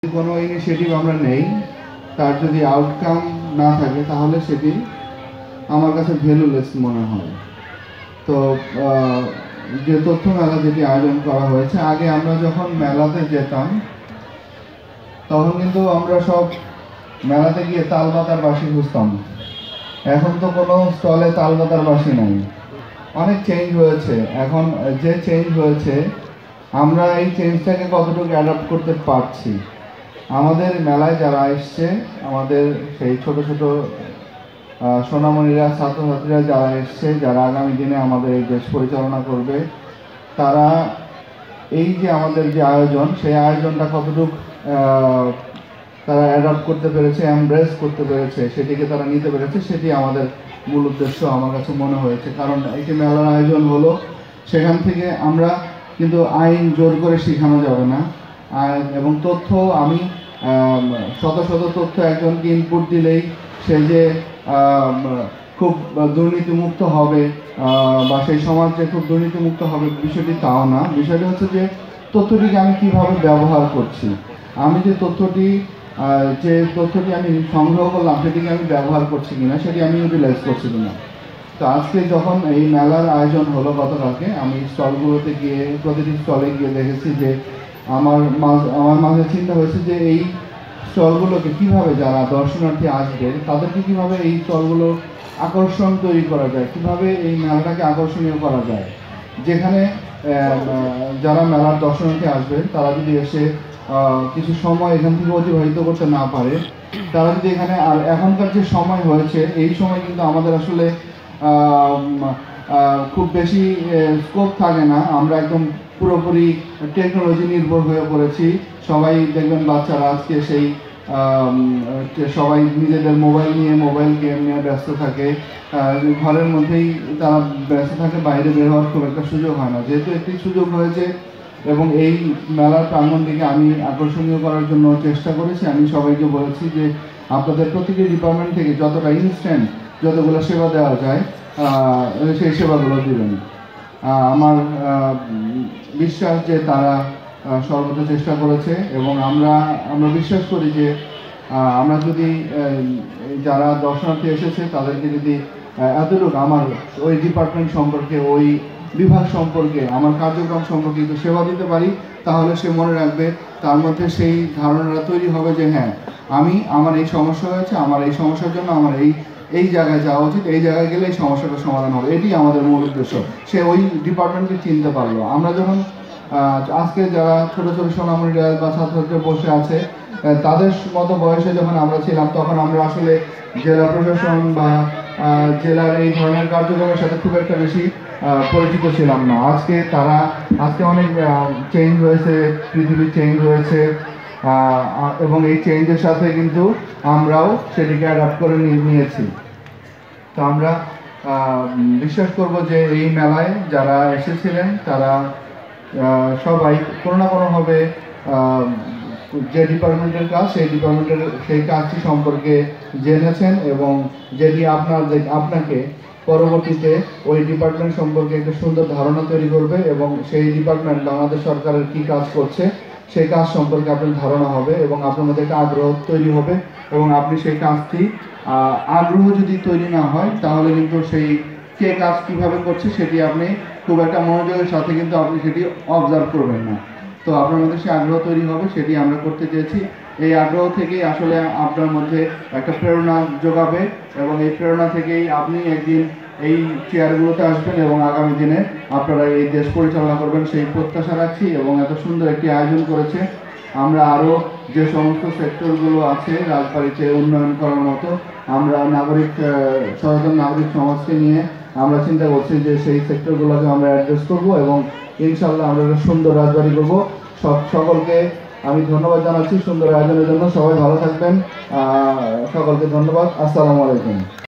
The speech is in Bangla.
কোনো ইনিশিয়েটিভ আমরা নেই, তার যদি আউটকাম না থাকে তাহলে সেটি আমার কাছে ভ্যালুলেস মনে হয়। তো যে তথ্য মেলা যেটি আয়োজন করা হয়েছে, আগে আমরা যখন মেলাতে যেতাম তখন কিন্তু আমরা সব মেলাতে গিয়ে তালপাতার বাঁশি খুঁজতাম। এখন তো কোনো স্টলে তালপাতার বাঁশি নাই, অনেক চেঞ্জ হয়েছে। এখন যে চেঞ্জ হয়েছে, আমরা এই চেঞ্জটাকে কতটুকু অ্যাডাপ্ট করতে পারছি। আমাদের মেলায় যারা এসছে, আমাদের সেই ছোট ছোট সোনামণিরা, ছাত্রছাত্রীরা যারা এসছে, যারা আগামী দিনে আমাদের এই দেশ পরিচালনা করবে, তারা এই যে আমাদের যে আয়োজন, সেই আয়োজনটা কতটুকু তারা অ্যাডাপ্ট করতে পেরেছে, এমব্রেস করতে পেরেছে, সেটিকে তারা নিতে পেরেছে, সেটি আমাদের মূল উদ্দেশ্য আমার কাছে মনে হয়েছে। কারণ একটি মেলার আয়োজন হলো, সেখান থেকে আমরা কিন্তু আইন জোর করে শেখানো যাবে না। এবং তথ্য, আমি শত শত তথ্য একজনকে ইনপুট দিলেই সে যে খুব দুর্নীতিমুক্ত হবে বা সেই সমাজ যে খুব দুর্নীতিমুক্ত হবে, বিষয়টি তাও না। বিষয়টি হচ্ছে যে তথ্যটিকে আমি কিভাবে ব্যবহার করছি, আমি যে তথ্যটি আমি সংগ্রহ করলাম সেটিকে আমি ব্যবহার করছি কিনা, সেটি আমি ইউটিলাইজ করছি কিনা। তো আজকে যখন এই মেলার আয়োজন হলো গতকালকে, আমি স্টলগুলোতে গিয়ে, প্রতিটি স্টলে গিয়ে দেখেছি যে আমার মাঝে চিন্তা হয়েছে যে এই স্টলগুলোকে কীভাবে, যারা দর্শনার্থী আসবে তাদেরকে কীভাবে এই স্টলগুলো আকর্ষণ তৈরি করা যায়, কীভাবে এই মেলাটাকে আকর্ষণীয় করা যায়। যেখানে যারা মেলার দর্শনার্থী আসবে, তারা যদি এসে কিছু সময় এখান থেকে অতিবাহিত করতে না পারে, তারা যদি এখানে, আর এখনকার যে সময় হয়েছে, এই সময় কিন্তু আমাদের আসলে খুব বেশি স্কোপ থাকে না। আমরা একদম পুরোপুরি টেকনোলজি নির্ভর হয়ে পড়েছি। সবাই দেখবেন, বাচ্চারা আজকে সেই সবাই নিজেদের মোবাইল গেম নিয়ে ব্যস্ত থাকে, ঘরের মধ্যেই তারা ব্যস্ত থাকে, বাইরে বের হওয়ার খুব একটা সুযোগ হয় না। যেহেতু একটি সুযোগ হয়েছে এবং এই মেলার প্রাঙ্গণটিকে আমি আকর্ষণীয় করার জন্য চেষ্টা করেছি, আমি সবাইকে বলেছি যে আপনাদের প্রতিটি ডিপার্টমেন্ট থেকে যতটা ইনস্ট্যান্ট, যতগুলো সেবা দেওয়া যায় সেই সেবাগুলো দেবেন। আমার বিশ্বাস যে তারা সর্বোচ্চ চেষ্টা করেছে এবং আমরা বিশ্বাস করি যে আমরা যদি যারা দর্শনার্থী এসেছে তাদেরকে যদি এতটুকু আমার ওই ডিপার্টমেন্ট সম্পর্কে, ওই বিভাগ সম্পর্কে, আমার কার্যক্রম সম্পর্কে একটু সেবা দিতে পারি, তাহলে সে মনে রাখবে, তার মধ্যে সেই ধারণাটা তৈরি হবে যে হ্যাঁ, আমার এই সমস্যা হয়েছে, আমার এই সমস্যার জন্য আমার এই জায়গায় যাওয়া উচিত, এই জায়গায় গেলে এই সমস্যাটার সমাধান হবে। এটি আমাদের মূল উদ্দেশ্য। সে ওই ডিপার্টমেন্টকে চিনতে পারলো। আমরা যখন আজকে যারা ছোটো ছোটো সোনামণিরা বা ছাত্রছাত্রী বসে আছে, তাদের মতো বয়সে যখন আমরা ছিলাম, তখন আমরা আসলে জেলা প্রশাসন বা জেলার এই ধরনের কার্যক্রমের সাথে খুব একটা বেশি পরিচিত ছিলাম না। আজকে অনেক চেঞ্জ হয়েছে, পৃথিবী চেঞ্জ হয়েছে, এবং এই চেঞ্জের সাথে কিন্তু আমরাও সেটিকে অ্যাডাপ্ট করে নিয়েছি। তো আমরা বিশ্বাস করব যে এই মেলায় যারা এসেছিলেন, তারা সবাই কোনো না কোনোভাবে যে ডিপার্টমেন্টের কাজ, সেই কাজটি সম্পর্কে জেনেছেন এবং যেটি আপনাকে পরবর্তীতে ওই ডিপার্টমেন্ট সম্পর্কে একটা সুন্দর ধারণা তৈরি করবে এবং সেই ডিপার্টমেন্ট বাংলাদেশ সরকারের কী কাজ করছে সেই কাজ সম্পর্কে আপনার ধারণা হবে এবং আপনার মধ্যে একটা আগ্রহ তৈরি হবে এবং আপনি সেই কাজটি, আগ্রহ যদি তৈরি না হয় তাহলে কিন্তু সেই কে কাজ কীভাবে করছে সেটি আপনি খুব একটা মনোযোগের সাথে কিন্তু আপনি সেটি অবজার্ভ করবেন না। তো আপনার মধ্যে সেই আগ্রহ তৈরি হবে, সেটি আমরা করতে চেয়েছি। এই আগ্রহ থেকেই আসলে আপনার মধ্যে একটা প্রেরণা যোগাবে এবং এই প্রেরণা থেকেই আপনি একদিন এই চেয়ারগুলোতে আসবেন এবং আগামী দিনে আপনারা এই দেশ পরিচালনা করবেন, সেই প্রত্যাশা রাখছি। এবং এত সুন্দর একটি আয়োজন করেছে, আমরা আরও যে সমস্ত সেক্টরগুলো আছে রাজবাড়িতে উন্নয়ন করার মতো, আমরা সচেতন নাগরিক সমাজকে নিয়ে আমরা চিন্তা করছি যে সেই সেক্টরগুলোকে আমরা অ্যাড্রেস করবো এবং ইনশাল্লাহ আমরা একটা সুন্দর রাজবাড়ি করবো। সকলকে আমি ধন্যবাদ জানাচ্ছি সুন্দর আয়োজনের জন্য। সবাই ভালো থাকবেন, সকলকে ধন্যবাদ। আসসালামু আলাইকুম।